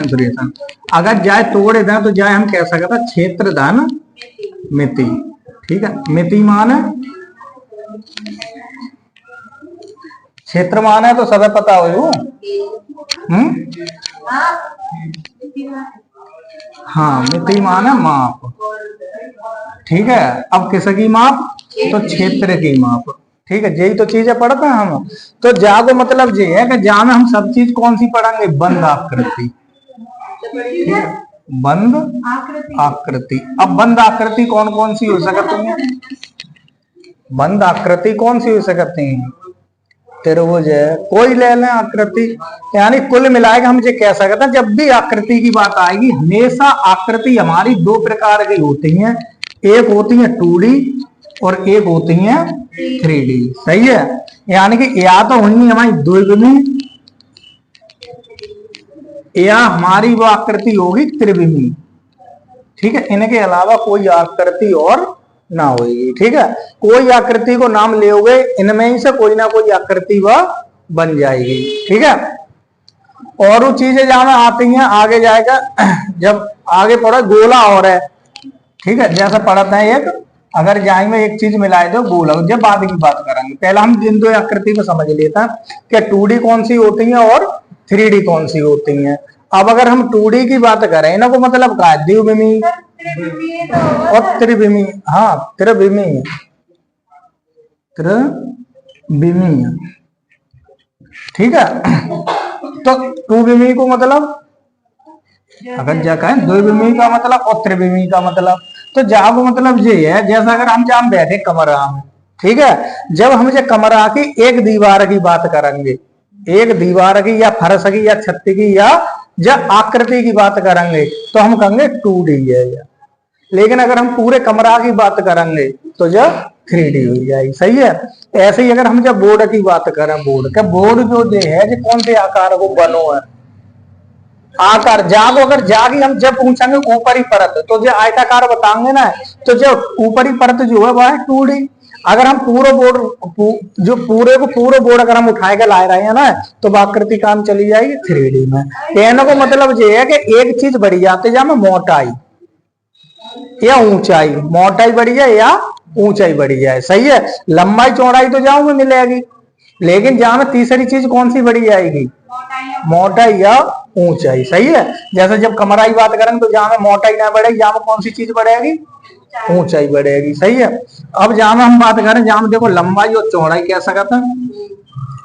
Configuration. अगर जाए तोड़े दें तो जाए हम कह सकते हैं क्षेत्र धन मिति। ठीक है, मिति मान है क्षेत्र मान है तो सदा पता हो। हाँ, मिति मान है माप। ठीक है, अब किसकी माप? तो क्षेत्र की माप। ठीक है, यही तो चीजें पढ़ते हैं हम। तो जा को मतलब ये है कि जा में हम सब चीज कौन सी पढ़ेंगे? बंद आकृति। बंद आकृति। अब बंद आकृति कौन कौन सी हो सकती है? बंद आकृति कौन सी हो सकती है? त्रिभुज है, कोई ले लें आकृति। यानी कुल मिलाकर हम ये कह सकते हैं, जब भी आकृति की बात आएगी हमेशा आकृति हमारी दो प्रकार की होती हैं। एक होती है 2D और एक होती है 3D। सही है, यानी कि या तो होंगी हमारी द्विविमीय या हमारी वो आकृति होगी त्रिविमीय। ठीक है, इनके अलावा कोई आकृति और ना होगी। ठीक है, कोई आकृति को नाम लेओगे इनमें ही से कोई ना कोई आकृति वह बन जाएगी। ठीक है, और वो चीजें जहां आती हैं आगे जाएगा, जब आगे पढ़ा गोला और है। ठीक है, जैसा पढ़ते हैं एक, अगर जाए में एक चीज मिलाए दो गोला, जब बाद की बात करेंगे पहले हम इन दो आकृति को समझ लेते हैं कि 2D कौन सी होती है और 3D कौन सी होती है। अब अगर हम 2D की बात करें ना, को मतलब क्या है? द्विविमीय और त्रिविमीय। हाँ, त्रिविमीय। त्रिविमीय। ठीक है, तो 2विमीय को मतलब अगर जा कहें द्विविमीय का मतलब और त्रिविमीय का मतलब, तो जा को मतलब ये है जैसा अगर हम जहां बैठे कमरा में। ठीक है, जब हम ये कमरा की एक दीवार की बात करेंगे, एक दीवार की या फर्श की या छत की या जब आकृति की बात करेंगे तो हम कहेंगे 2D है। लेकिन अगर हम पूरे कमरा की बात करेंगे तो जब 3D हो जाएगी। सही है, ऐसे ही अगर हम जब बोर्ड की बात करें, बोर्ड का बोर्ड जो है जो कौन से आकार को बनो है? आकार। जाग अगर जागी हम जब पूछेंगे ऊपरी परत तो जो आयताकार बताएंगे ना, तो जो ऊपरी परत जो है वह है 2D। अगर हम पूरा बोर्ड जो पूरे को पूरा बोर्ड अगर हम उठाए के ला रहे हैं ना, तो आकृति काम चली जाएगी 3D में। कहने को मतलब ये है कि एक चीज बढ़ी जाती है मोटाई या ऊंचाई, मोटाई बढ़ी जाए या ऊंचाई बढ़ी जाए। सही है, लंबाई चौड़ाई तो जाऊं में मिलेगी, लेकिन जहां में तीसरी चीज कौन सी बढ़ी जाएगी? मोटाई या ऊंचाई। सही है, जैसे जब कमरा की बात करेंगे तो जहां में मोटाई ना बढ़ेगी, जहां में कौन सी चीज बढ़ेगी? ऊंचाई बढ़ेगी। सही है, अब जहां में हम बात करें, जहां में देखो लंबाई और चौड़ाई कह सकते हैं,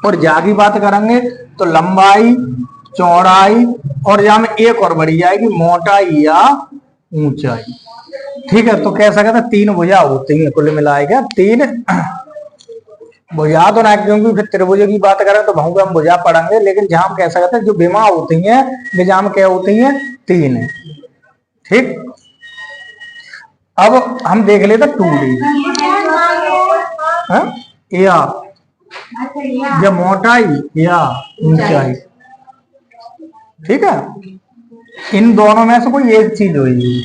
और जहां की बात करेंगे तो लंबाई चौड़ाई, और जहां में एक और बढ़ी जाएगी मोटाई या ऊंचाई। ठीक है, तो कह सकते हैं 3 भुजा होती है कुल मिलाएगा। 3 भुजा तो ना, क्योंकि फिर त्रिभुज की बात करें तो बहु हम भुजा पढ़ेंगे, लेकिन जहां हम कह सकते हैं जो विमा होती है वे जहां क्या होती है? 3। ठीक, अब हम देख लेते 2D या जब मोटाई या ऊंचाई। ठीक है, इन दोनों में से कोई एक चीज होगी।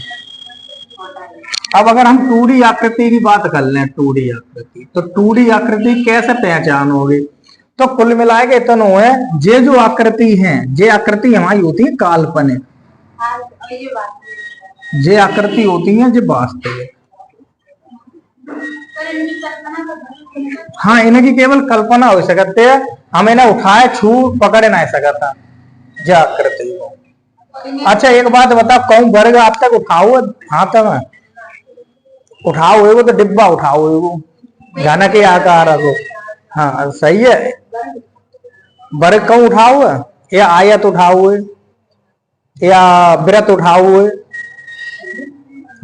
अब अगर हम 2D आकृति की बात कर लें, 2D आकृति, तो 2D आकृति कैसे पहचान होगी? तो कुल मिलाए के इतना है, ये जो आकृति है ये आकृति हमारी होती है काल्पनिक, ये आकृति होती है जो वास्तविक। हाँ, इनकी केवल कल्पना हो सकती है, हम इन्हें उठाए छू पकड़ नहीं सकता ये आकृति को। अच्छा एक बात बताओ, कौन वर्ग आप तक उठाओ हाथ में? उठाओ एगो तो डिब्बा उठाओ एगो घन के आकार को। हाँ सही है, वर्ग कौन उठाओ है? या आयत उठाओ है या वृत्त उठाओ है?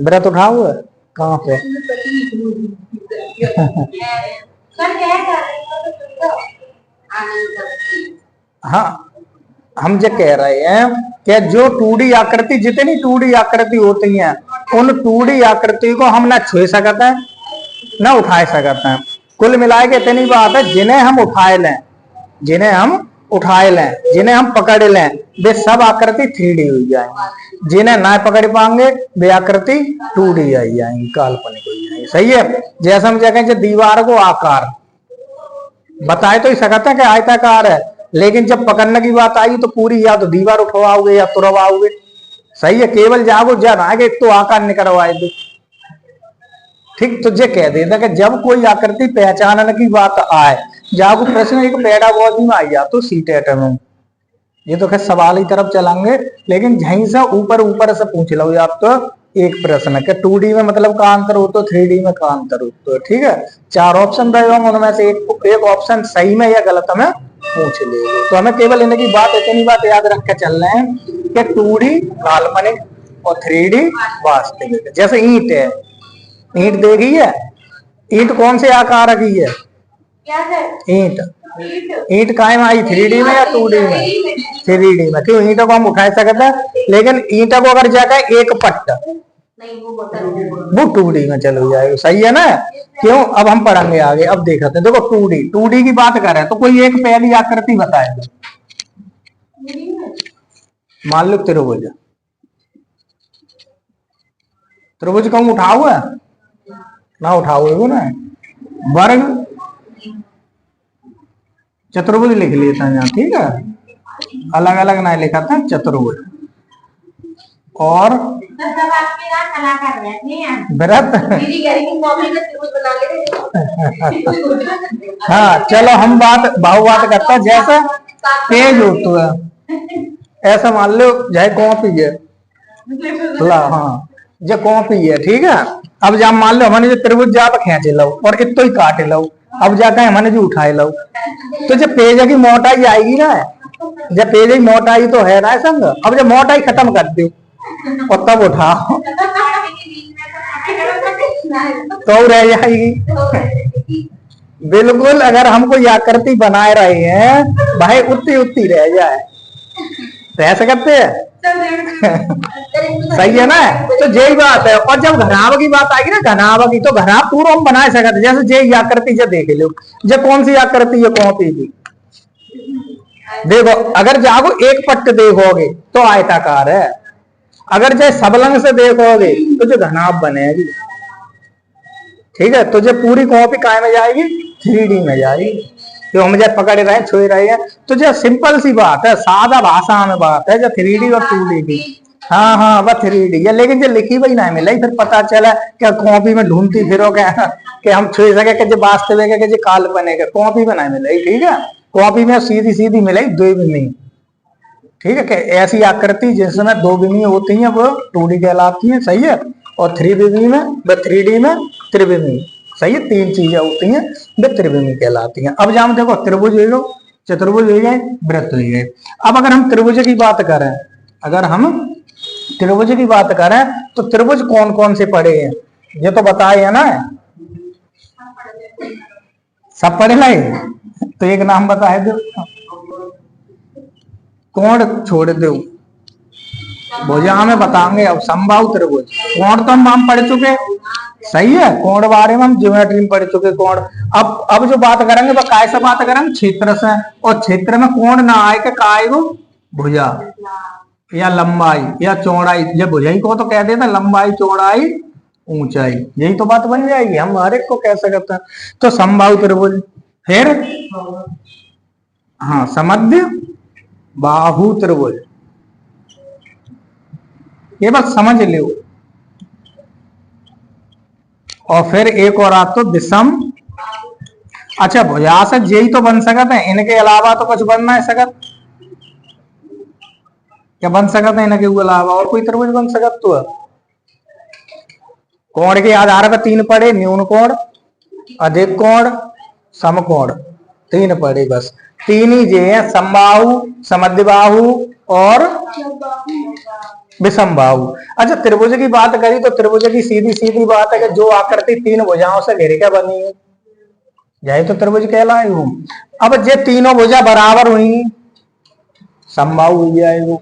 वृत्त उठाओ है कहाँ पे? हाँ, हम जो कह रहे हैं कि जो 2D आकृति, जितनी 2D आकृति होती हैं उन 2D आकृति को हम ना छू सकते हैं ना उठा सकते हैं। कुल मिलाए के इतनी बात है, जिन्हें हम उठाए लें, जिन्हें हम उठाए लें, जिन्हें हम पकड़ लें, वे सब आकृति 3D हो जाएंगे। जिन्हें ना पकड़ पाएंगे वे आकृति 2D आई जाएंगी, काल्पनिक हो जाएंगी। सही है, जैसे हम कहें दीवार को आकार बताए तो ही सकते हैं कि आयताकार है, लेकिन जब पकड़ने की बात आई तो पूरी या तो दीवार उठवाओगे या तुड़वाओगे। सही है, केवल जागो जन आगे एक तो आकार निकलवाए दो। ठीक, तो ये कह देता कि जब कोई आकृति पहचानने की बात आए, जागो प्रश्न एक पेडागोजी में आई जा तो सीटेट में। ये तो खैर सवाल ही तरफ चलाएंगे, लेकिन यहीं से ऊपर ऊपर से पूछ लो आप तो एक प्रश्न के 2D में मतलब का अंतर हो तो 3D में का अंतर हो तो। ठीक है, 4 ऑप्शन रहे उनमें से एक ऑप्शन सही में या गलत में पूछ ले। तो हमें केवल इनकी बात इतनी बात याद रख के चल रहे हैं कि 2D काल्पनिक और 3D वास्तविक। जैसे ईंट है, ईंट देखी है, ईंट कौन से आकार की है? ईंट, ईंट कायम आई 3D में या 2D में? 3D में। क्यों? ईंटों को हम उठा सकते हैं, लेकिन ईंटों को अगर जाकर एक पट्ट वो 2D में चलो जाएगा। सही है ना? क्यों? अब हम पढ़ेंगे आगे। अब देखते हैं, देखो 2D की बात कर रहे हैं तो कोई एक पहली आकृति बताए। मान लो त्रिभुज, त्रिभुज कम उठाओ है ना? उठाओ ना। वर्ग, चतुर्भुज लिख लेता है यहाँ। ठीक है, अलग अलग ना लिखा था, चतुर्भुज और व्रत। हाँ चलो हम बात बहुवाद करते हैं। जैसा तेज हो तो ऐसा मान लो चाहे कॉपी है, हाँ जो कॉपी है। ठीक है, अब जब मान लो हमने जो त्रिभुज जाप खींचे लो और इतो ही काटे लो, अब जाकर हमने जो उठाए लो, तो जब पेज की मोटाई आएगी ना, जब पेज की मोटाई तो है ना संग, अब जब मोटाई खत्म कर दो और तब उठाओ तो रह जाएगी। बिल्कुल, अगर हम कोई आकृति बनाए रहे हैं भाई उतनी उतनी रह जाए, रह सकते हैं। सही है ना? तो यही बात है। और जब घनाभ की बात आएगी ना, घनाभ की, तो घनाभ पूरा हम बना सकते। जैसे जे आकृति जो देख लो, जो कौन सी आकृति है? कॉपी की। देखो अगर जागो एक पट्ट देखोगे तो आयताकार है, अगर जो सबलंग से देखोगे तो जो घनाभ बनेगी। ठीक है, तो जो पूरी कॉपी काय में जाएगी? 3D में जाएगी। जो हम जब पकड़ रहे हैं, छुए रहे हैं, तो जो सिंपल सी बात है, सादा भाषा में बात है, जो 3D और 2D की। हाँ हाँ वह 3D है, लेकिन जो लिखी वही नहीं मिली, फिर पता चला क्या कॉपी में ढूंढती फिरो कि हम छुए सके कि जो वास्तविक है कि जो काल्पनिक है, कॉपी में नहीं मिली। ठीक है, कॉपी में सीधी सीधी मिली द्विविमीय। ठीक है, कि ऐसी आकृति जिसमें 2 विमीय होती हैं वो 2D कहलाती है। सही है, और 3D में, 3D में त्रिविमीय। सही है, 3 चीजें होती हैं वे त्रिविमीय कहलाती हैं। अब जहां देखो त्रिभुज ले लो, चतुर्भुज ले गए, वृत्त ले गए। अब अगर हम त्रिभुज की बात करें, अगर हम त्रिभुज की बात करें तो त्रिभुज कौन कौन से पड़े हैं ये तो बताए है ना? सब पढ़े नहीं तो एक नाम बताए दो। कोण छोड़ दो, भुजा में बताएंगे। अब समबाहु त्रिभुज, कोण तो हम पढ़ चुके। सही है, कोण बारे में हम ज्योमेट्री में पढ़ चुके कोण। अब जो बात करेंगे वह काय से बात करेंगे? क्षेत्र से। और क्षेत्र में कोण ना आए के काय को? भुजा या लंबाई या चौड़ाई। जब भुजाई को तो कह देता लंबाई, चौड़ाई, ऊंचाई, यही तो बात बन जाएगी। हम हर एक को कह सकते हैं। तो समबाहु त्रिभुज, फिर हाँ समद्य बाहु त्रिभुज, ये बस समझ लो। और फिर एक और आप तो विषम। अच्छा, भुजा से यही तो बन सकते हैं, इनके अलावा तो कुछ बन नहीं सकत। क्या बन सकते हैं इनके अलावा? और कोई त्रिभुज बन सकता तो? कोण के आधार पर 3 पड़े, न्यून कोण, अधिक कोण, समकोण, 3 पड़े बस। 3 ही जे हैं, समबाहु, समद्विबाहु और विषमबाहु। अच्छा, त्रिभुज की बात करी तो त्रिभुज की सीधी सीधी बात है कि जो आकृति 3 भुजाओं से घिर के बनी है, यही तो त्रिभुज कहलाए वो। अब ये तीनों भुजा बराबर हुई, समबाहु हुई जाएगी।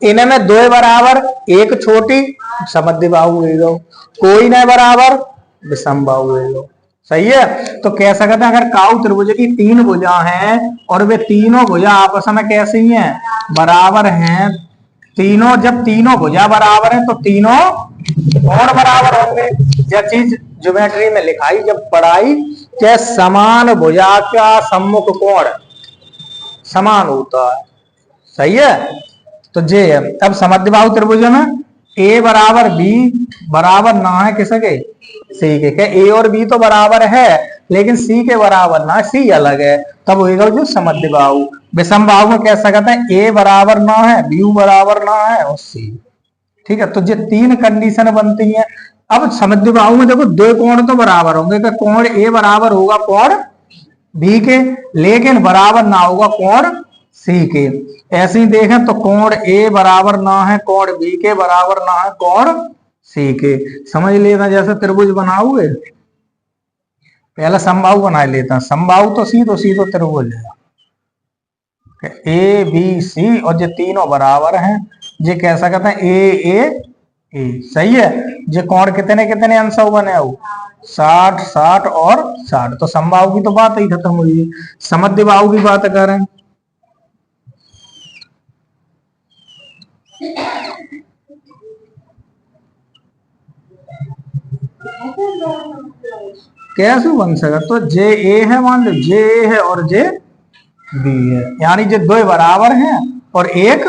इनमें 2 बराबर, एक छोटी, समद्विबाहु हुई गो। कोई नहीं बराबर, विषमबाहु हुई गो। सही है, तो कह सकते हैं अगर काऊ त्रिभुज की 3 भुजा हैं और वे तीनों भुजा आपस में कैसी हैं? बराबर हैं। तीनों, जब तीनों भुजा बराबर हैं तो तीनों कोण बराबर होंगे। यह चीज ज्योमेट्री में लिखाई जब पढ़ाई कि समान भुजा का सम्मुख कोण, समान होता है। सही है। तो जे है। अब समद्विबाहु त्रिभुज में ए बराबर बी बराबर ना है किसके, सी के। क्या ए और बी तो बराबर है लेकिन सी के बराबर ना, सी अलग है, तब होगा जो समद्विबाहु। विषमबाहु में कैसा कहता है, ए बराबर ना है, बी बराबर ना है और सी। ठीक है। तो ये तीन कंडीशन बनती हैं। अब समद्विबाहु में देखो दो कोण तो बराबर होंगे, कि कोण ए बराबर होगा कोण बी के, लेकिन बराबर ना होगा कोण सी के। ऐसे ही देखें तो कोण ए बराबर ना है कोण बी के, बराबर ना है कोण सी के। समझ लेना, जैसे त्रिभुज बनाओगे पहले समबाहु बना लेता है। समबाहु तो सीधो त्रिभुज है, ए बी सी और ये तीनों बराबर हैं। ये कैसा कहते हैं, ए ए। सही है। ये कोण कितने कितने अंश बने हो, 60 60 और 60। तो समबाहु की तो बात ही खत्म हुई। समद्विबाहु की बात करें, कैसे बन सका, तो जे ए है, मान लो जे ए है और जे बी है, यानी जे दो बराबर हैं और एक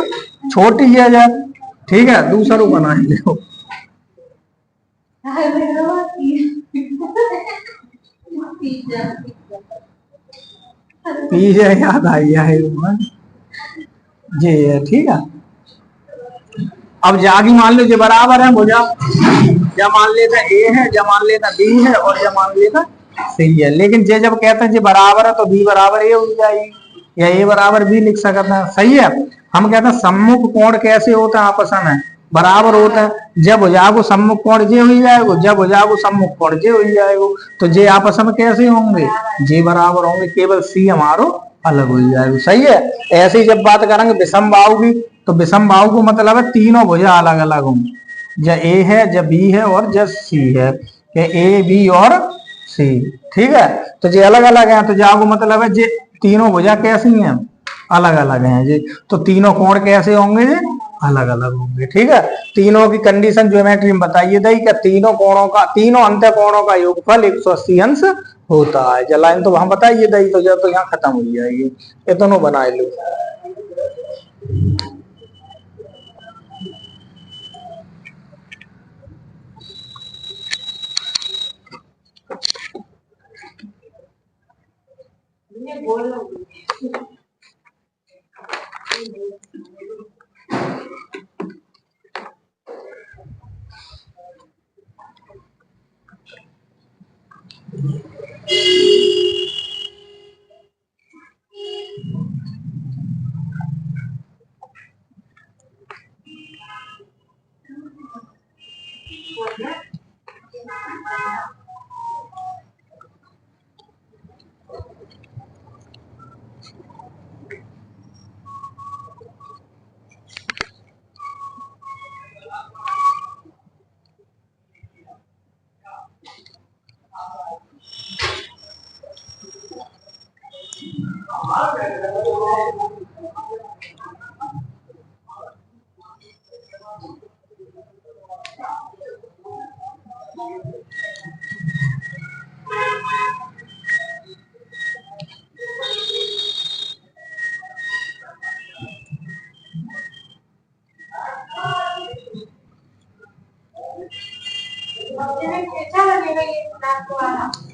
छोटी है जब। ठीक है। दूसरा बना लो, पिज्जा याद आई है जे है। ठीक है। अब जागी मान लो जो बराबर है भुजा, या मान लेता ए है, या मान लेता बी है और या मान लेता सी है। लेकिन जे जब कहते हैं जे बराबर है तो बी बराबर ए हो जाएगी, या ए बराबर बी लिख सकते हैं। सही है। हम कहते हैं सम्मुख कोण कैसे होता है, आपस में बराबर होता है। जब भुजा को सम्मुख कोण जे हो जाएगा, जब भुजा को सम्मुख कोण जे हो जाएगा, तो जे आपस में कैसे होंगे, जे बराबर होंगे, केवल सी हमारो अलग हो जाएगा। सही है। ऐसे ही जब बात करेंगे विषमबाहु की, तो विषमबाहु को मतलब है तीनों भुजा अलग अलग होंगे, जब ए है, जब बी है और जब सी है, ए बी और सी। ठीक है। तो ये अलग अलग है, तो जाओ मतलब है जे तीनों भुजा कैसी हैं, अलग अलग हैं जी। तो तीनों कोण कैसे होंगे जी, अलग अलग होंगे। ठीक है। तीनों की कंडीशन ज्योमेट्री में बताइए दई कि तीनों कोणों का, तीनों अंत कोणों का योगफल 180 अंश होता है। जलाइन तो हम बताइए दई, तो जब तो यहाँ खत्म हो जाएगी, इतनों बना लो।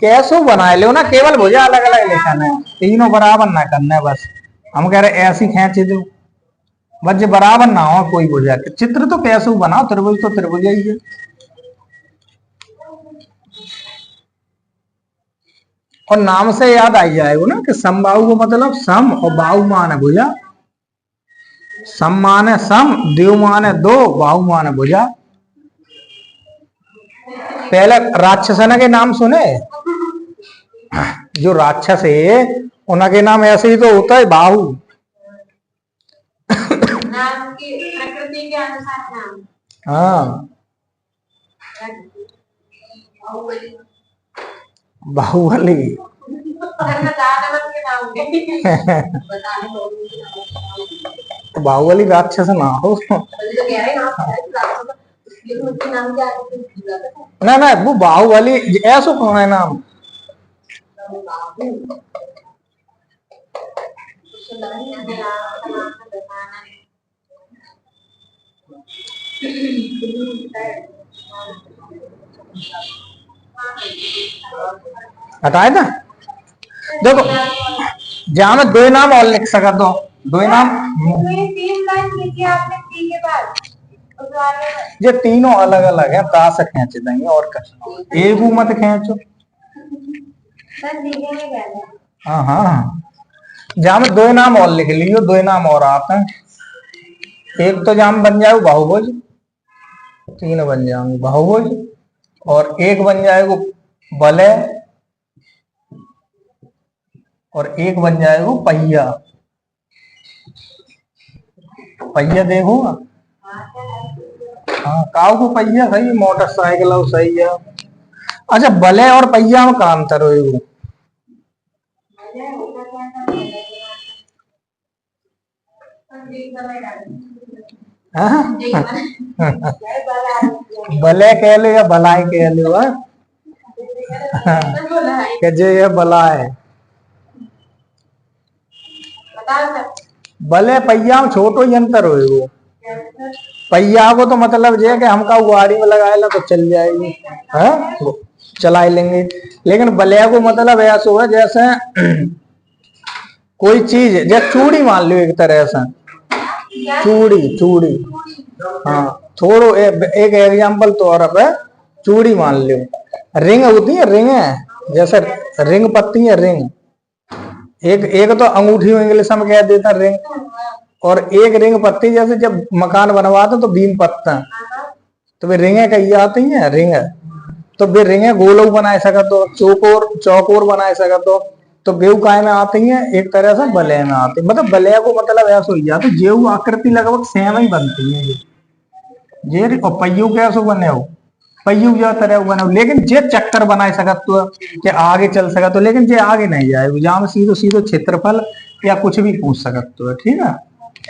कैसो बना लो ना, केवल भुजा अलग अलग लिखना है, तीनों बराबर ना करना है बस। हम कह रहे ऐसी खींच दो बस, बराबर ना हो कोई भुजा के। चित्र तो कैसे बनाओ, त्रिभुज तो त्रिभुज ही है। और नाम से याद आई जाएगा ना कि समबाहु को मतलब सम, और बाहु मान है भुजा। सम मान है सम, द्विव मान है दो, बाहु मान है भुजा। पहले राक्षसन के नाम सुने, जो राक्षस है उनके नाम ऐसे ही तो होता है, बाहु। नाम की प्रकृति के अनुसार नाम। हाँ, बाहुबली। बाहुबली राक्षस ना हो ना, ना वो बाहुबली ऐसा कौन है नाम। बताए था। देखो जहां में दो नाम और लिख सका दो नाम ये तीनों अलग अलग है, दास खींच देंगे और कुछ एक मत खींचो। हाँ हाँ, जहां में दो नाम और लिख लियो, दो नाम और आते हैं। एक तो जहां बन जाए बहुभुज, तीन बन जाएंगे बहुभुज, और एक बन जाएगा वलय, और एक बन जाएगा पहिया। पहिया देखो, हाँ काऊ को पहिया सही, मोटरसाइकिल सही है। अच्छा वलय और पहिया में का अंतर हो? भले कह लो या भलाई कह लो, कि जे ये भला है। भले पहिया में छोटो ही अंतर हो। पहिया को तो मतलब जे कि हमका गाड़ी में लगा ला तो चल जाएगी, है चला लेंगे। लेकिन भले को मतलब ऐसा हुआ जैसे कोई चीज, जैसे चूड़ी मान लो एक तरह से, चूड़ी हाँ, थोड़ो एक एग्जाम्पल तौर पे चूड़ी मान लो। रिंग होती है, रिंग है जैसे रिंग पत्ती है, रिंग एक तो अंगूठी में इंग्लिश में कह देता रिंग, और एक रिंग पत्ती, जैसे जब मकान बनवाते तो बीम पत्ता, तो वे रिंगे कही आती है, रिंग। तो वे रिंगे गोल बनाए सका तो, चौकोर बनाए सका तो बेव काय में आती है, एक तरह से बलय में आती है। मतलब बलय को मतलब ऐसा हो जाता, जेऊ आकृति लगभग सेम ही बनती है ये और पहियों कैसे बने हो, पहियों जो तरह बने हो, लेकिन जे चक्कर बनाए सकत तो कि आगे चल सकत तो, लेकिन जे आगे नहीं जाए, जहां में सीधो सीधो क्षेत्रफल या कुछ भी पूछ सकत तो है। ठीक है,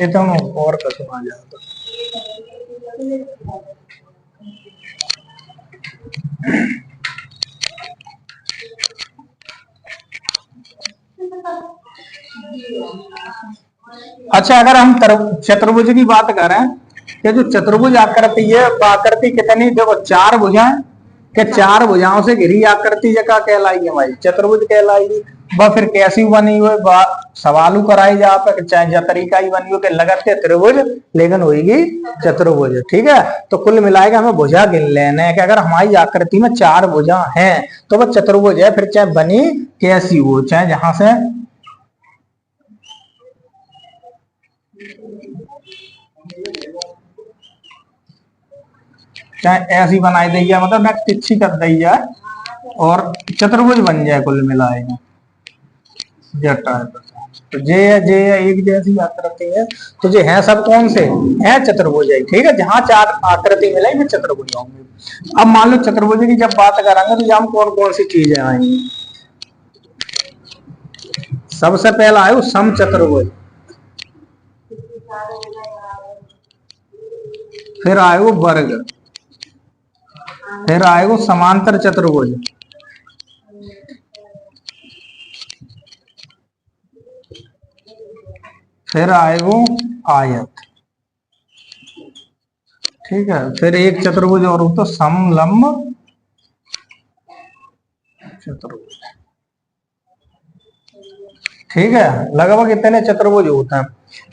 ये तो और कसम आ जाता। अच्छा अगर हम चतुर्भुज की बात करें, कि जो चतुर्भुज आकृति है, आकृति कितनी, देखो चार भुजाएं, के चार भुजाओं से घिरी आकृति जगह कहलाएगी हमारी चतुर्भुज कहलाएगी। वह फिर कैसी बनी हुई सवालू कराई जा पे, चाहे जो तरीका ही बनी हो कि लगते त्रिभुज लेकिन होगी चतुर्भुज। ठीक है, तो कुल मिलाएगा हमें भुजा गिन लेना है कि अगर हमारी आकृति में चार भुजा हैं तो वह चतुर्भुज है, फिर चाहे बनी कैसी हो, चाहे जहां से चाहे ऐसी बनाई दी जाए, मतलब तिरछी कर दी जाए और चतुर्भुज बन जाए कुल मिलाएगा। तो जे एक जैसी आकृति है, तो जे है सब कौन से है चतुर्भुज है। ठीक है, जहां चार आकृति मिलेगी चतुर्भुज होंगे। अब मान लो चतुर्भुज की जब बात करेंगे तो यहाँ कौन कौन सी चीजें आएंगी। सबसे पहला है सम चतुर्भुज, फिर आएगा वर्ग, फिर आएगा समांतर चतुर्भुज, फिर आएगा आयत। ठीक है, फिर एक चतुर्भुज और तो समलंब चतुर्भुज। ठीक है, लगभग इतने चतुर्भुज होते हैं।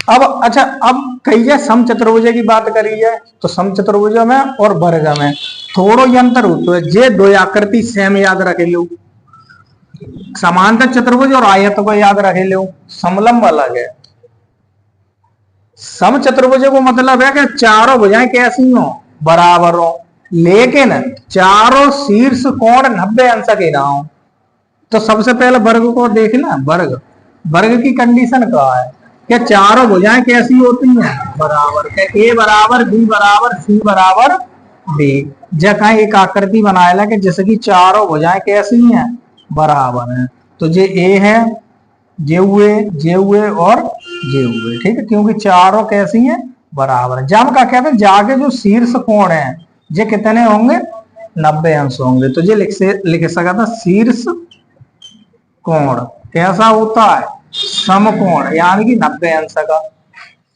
अब अच्छा, अब कहिए सम चतुर्भुज की बात करी है, तो सम चतुर्भुज में और वर्ग में थोड़ो ही अंतर होता है। जे दो आकृति सेम याद रखे लो, समांतर चतुर्भुज और आयत को याद रखे लो, समलंब अलग है। सम चतुर्भुज को मतलब है कि चारों भुजाएं कैसी हो, बराबर हो, लेकिन चारों शीर्ष कोण 90 अंश के ना हो। तो सबसे पहले वर्ग को देखना, वर्ग की कंडीशन क्या है कि चारों भुजाएं कैसी होती हैं, बराबर, ए बराबर बी बराबर सी बराबर डी। जगह एक आकृति बनाया कि जिसकी चारों भुजाएं कैसी हैं, बराबर हैं, तो जे ए है, जे हुए और जे हुए। ठीक है, क्योंकि चारों कैसी हैं, बराबर। जब का कहते हैं जाके जो शीर्ष कोण है जे कितने होंगे, 90 अंश होंगे। तो ये लिख सकता शीर्ष कोण कैसा होता है, समकोण यानी कि 90 अंश का।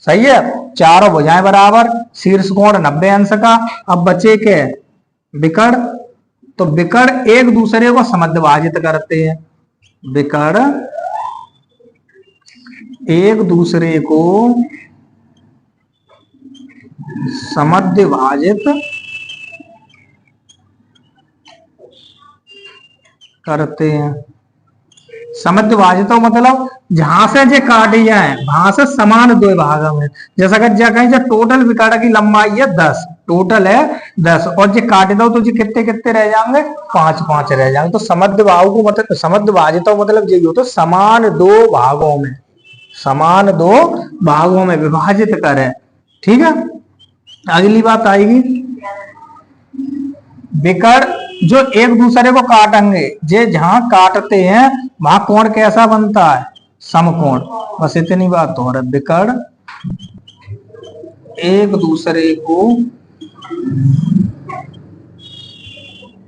सही है, चारों भुजाएं बराबर, शीर्ष कोण 90 अंश का। अब बचे के विकर्ण, तो विकर्ण एक दूसरे को समद्विभाजित करते हैं। विकर्ण एक दूसरे को समद्विभाजित करते हैं। समद्विभाजित मतलब जहां से जे काटी जाए वहां से समान दो भागों में। जैसा कि जो कहीं जो टोटल विकर्ण की लंबाई है 10, टोटल है 10, और जो काट दो तो जी कितने कितने रह जाएंगे, 5 रह जाएंगे। तो समद्विभाव को मतलब समद्विभाजित मतलब यही हो, तो समान दो भागों में, समान दो भागों में विभाजित करें। ठीक है, अगली बात आएगी विकर्ण जो एक दूसरे को काटेंगे, जे जहां काटते हैं वहां कोण कैसा बनता है, समकोण। बस इतनी बात हो रहा है। विकर्ण एक दूसरे को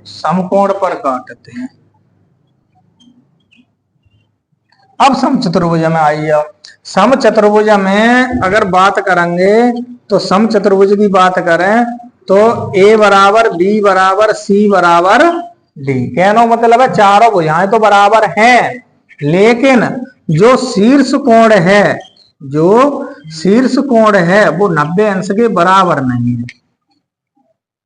समकोण पर काटते हैं। अब समचतुर्भुज में आइए। समचतुर्भुज में अगर बात करेंगे तो समचतुर्भुज की बात करें तो ए बराबर बी बराबर सी बराबर डी। कहना मतलब है चारों भुजाएं तो बराबर हैं, लेकिन जो शीर्ष कोण है, जो शीर्ष कोण है वो 90 अंश के बराबर नहीं है।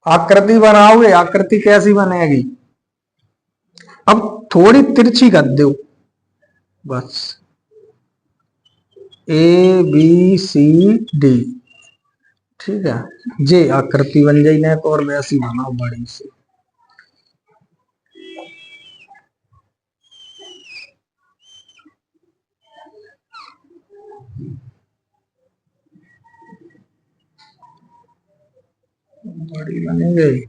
आकृति बनाओगे, आकृति कैसी बनेगी, अब थोड़ी तिरछी कर दो बस, ए बी सी डी। ठीक है, जे आकृति बन जाए ना, और वैसी बनाओ बड़ी सी। बड़ी बनेगी।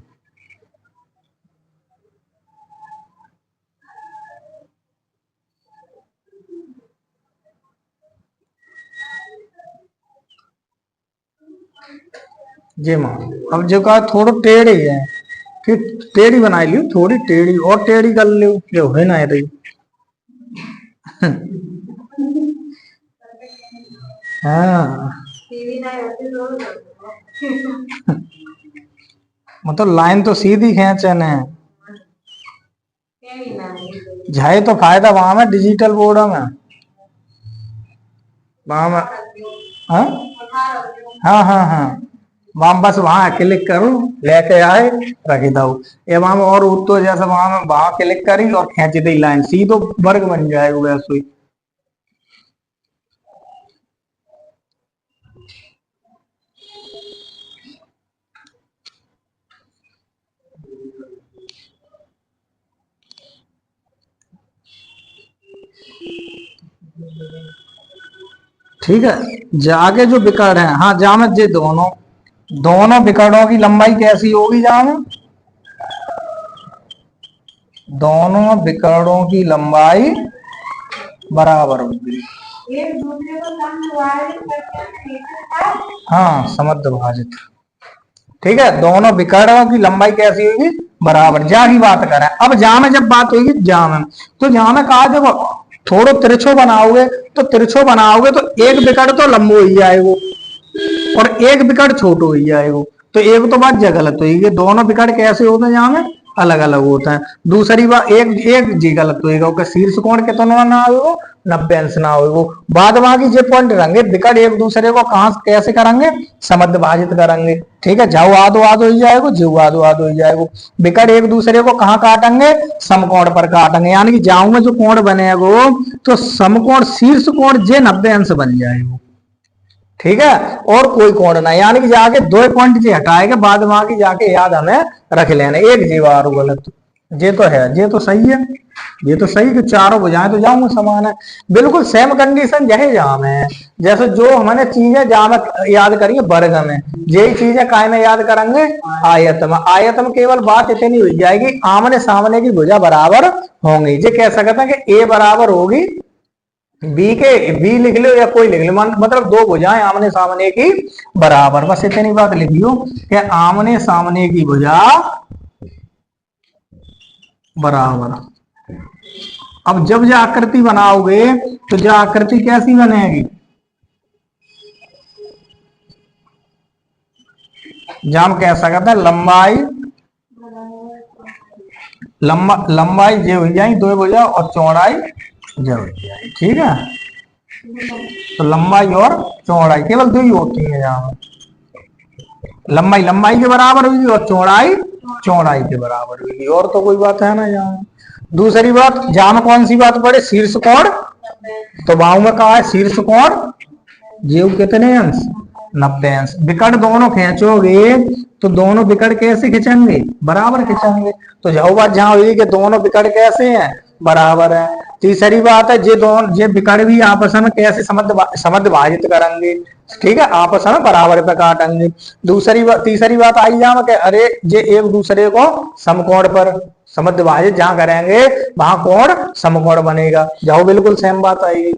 जे मां अब जो कहा थोड़ा टेढ़ी है, फिर टेढ़ी बना लियो, थोड़ी टेढ़ी और टेढ़ी कर लियो, जो है ना रही। हाँ मतलब लाइन तो सीधी खींचे ने, जाए तो फायदा वहां में डिजिटल बोर्ड में, वहां में। हाँ हाँ हाँ हाँ, वहां बस वहां क्लिक करो, लेके आए रख दो। ये वहां और तो जैसे वहां क्लिक करी और खींच दी लाइन, सीधो वर्ग बन जाएगा वैसे ही। ठीक है, जाके जो विकर्ण है, हाँ जामे जे दोनों दोनों विकर्णों की लंबाई कैसी होगी, जामे दोनों विकर्णों की लंबाई बराबर होगी। हाँ समद्विभाजित। ठीक है, दोनों विकर्णों की लंबाई कैसी होगी, बराबर। जा की बात करें, अब जा में जब बात होगी जा में, तो जा में कहा देखो थोड़ा तिरछो बनाओगे, तो तिरछो बनाओगे तो एक विकर्ण तो लंबो ही जाएगा और एक विकर्ण छोटो ही जाएगा। तो एक तो बात गलत होगी, दोनों विकर्ण कैसे होते हैं, यहाँ में अलग अलग होता है। दूसरी बात एक एक जी गलत होगा, शीर्ष कोण कितना ना होगा, 90 अंश ना होगा। बाद बाकी जो पॉइंट रहेंगे विकर्ण एक दूसरे को कहां कैसे करेंगे, समद्विभाजित करेंगे। ठीक है, जाओ आधो आधो ही जाएगा, जो आधो आधो ही जाएगा। विकर्ण एक दूसरे को कहां काटेंगे, समकोण पर काटेंगे, यानी कि जाऊं में जो कोण बनेगा तो समकोण शीर्ष कोण जे 90 अंश बन जाएगा। ठीक है, और कोई कोण ना, यानी कि जाके 2 पॉइंट जी हटाएंगे, बाद में की जाके याद हमें रख लेना, एक जीवार गलत। ये तो है, ये तो सही है, ये तो सही कि चारों भुजाएं तो जाऊंगा समान है, बिल्कुल सेम कंडीशन यही जहां में है। जैसे जो हमने चीजें जहां में याद करेंगे वर्ग में, यही चीजें काय में याद करेंगे, आयत में। आयत में केवल बात इतनी हो जाएगी, आमने सामने की भुजा बराबर होंगी। ये कह सकते हैं कि ए बराबर होगी बी के, बी लिख लो या कोई लिख लो, मतलब दो भुजाएं आमने सामने की बराबर, बस इतनी बात लिख लो कि आमने सामने की भुजा बराबर। अब जब जो आकृति बनाओगे तो जो आकृति कैसी बनेगी, जहां हम कह सकते हैं लंबाई लंबाई जे हो जाए दो भुजा और चौड़ाई जे हो जाए, ठीक है। तो लंबाई और चौड़ाई केवल दो ही होती है यहाँ, लंबाई लंबाई के बराबर होगी और चौड़ाई चौड़ाई के बराबर होगी, और तो कोई बात है ना यहाँ। दूसरी बात जहां में कौन सी बात पड़े, शीर्ष कोण, तो बाहु में कहा है शीर्ष कोण जेव कितने अंश, 90 अंश। विकट दोनों खींचोगे तो दोनों विकट कैसे खिंचेंगे, बराबर खिंचेंगे। तो जो बात जहां हुई कि दोनों विकट कैसे हैं, बराबर है। तीसरी बात है ये विकट भी आपस में कैसे समद्ध भाजित करेंगे, ठीक है, आपस में बराबर पे काटेंगे। तीसरी बात आई जहां कि अरे ये एक दूसरे को समकोण पर समद्ध भाजित जहां करेंगे वहां कोण समकोण बनेगा, जाओ बिल्कुल सेम बात आएगी,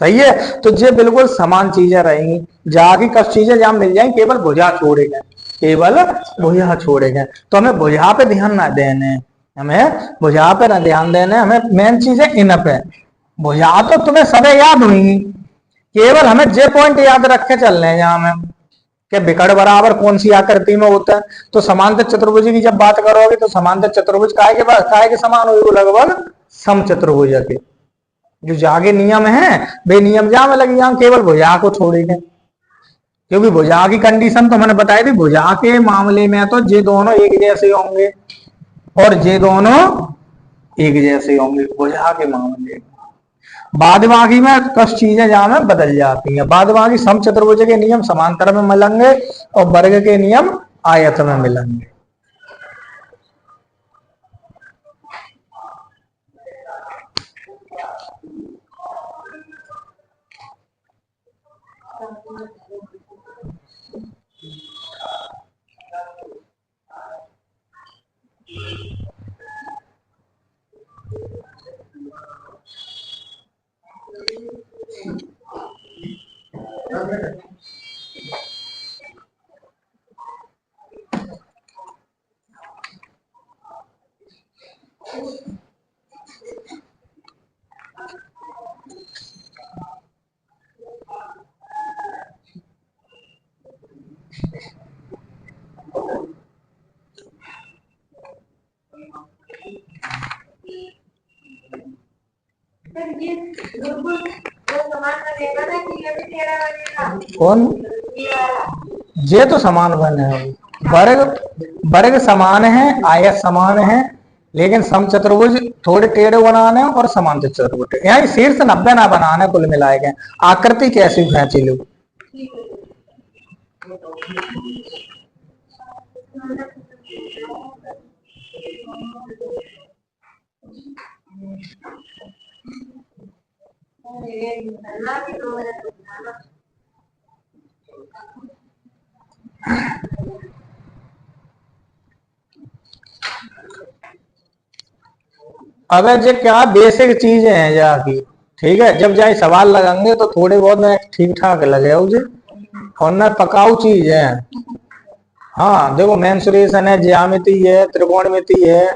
सही है। तो ये बिल्कुल समान चीजें रहेंगी, जहां की कस चीजें जहां मिल जाएंगी, केवल भुजा छोड़ेगा, केवल भुजा छोड़ेगा। तो हमें भुजा पे ध्यान ना देने, हमें भुजा पे ना ध्यान देने, हमें मेन चीज है इन पे। भुजा तो तुम्हें सबे याद हुई, केवल हमें जे पॉइंट याद रखे चलने हैं यहाँ में कि विकट बराबर कौन सी आकृति में होता है। तो समांतर चतुर्भुज की जब बात करोगे तो समांतर चतुर्भुज काय के समान होगी, लगभग समचतुर्भुज के। जो जागे नियम है वे नियम जहां में लगे, यहाँ केवल भुजा को छोड़ेंगे, क्योंकि भुजा की कंडीशन तो मैंने बताई थी, भुजा के मामले में तो ये दोनों एक जैसे होंगे और ये दोनों एक जैसे होंगे भुजा के मामले में। बाद बाकी में कुछ चीजें जहां में बदल जाती हैं, बाद बाकी समचतुर्भुज के नियम समांतर में मिलेंगे और वर्ग के नियम आयत में मिलेंगे। कौन, ये तो समान बन है, वर्ग वर्ग समान है, आयत समान है, लेकिन समचतुर्भुज थोड़े टेढ़े बनाने और समांतर चतुर्भुज यहाँ शीर्ष 90 ना बनाने, कुल मिलाए गए। आकृति कैसी खींची लो, अगर जो क्या बेसिक चीजें हैं जाकी, ठीक है, जब जाए सवाल लगाएंगे तो थोड़े बहुत ठीक ठाक लगे मुझे, और न पकाऊ चीज है। हाँ देखो मेंसुरेशन है, ज्यामिति है, त्रिकोणमिति है,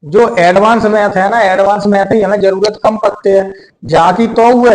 जो एडवांस मैथ है ना, एडवांस मैथ ही हमें जरूरत कम पड़ती है, जाकी तो हुए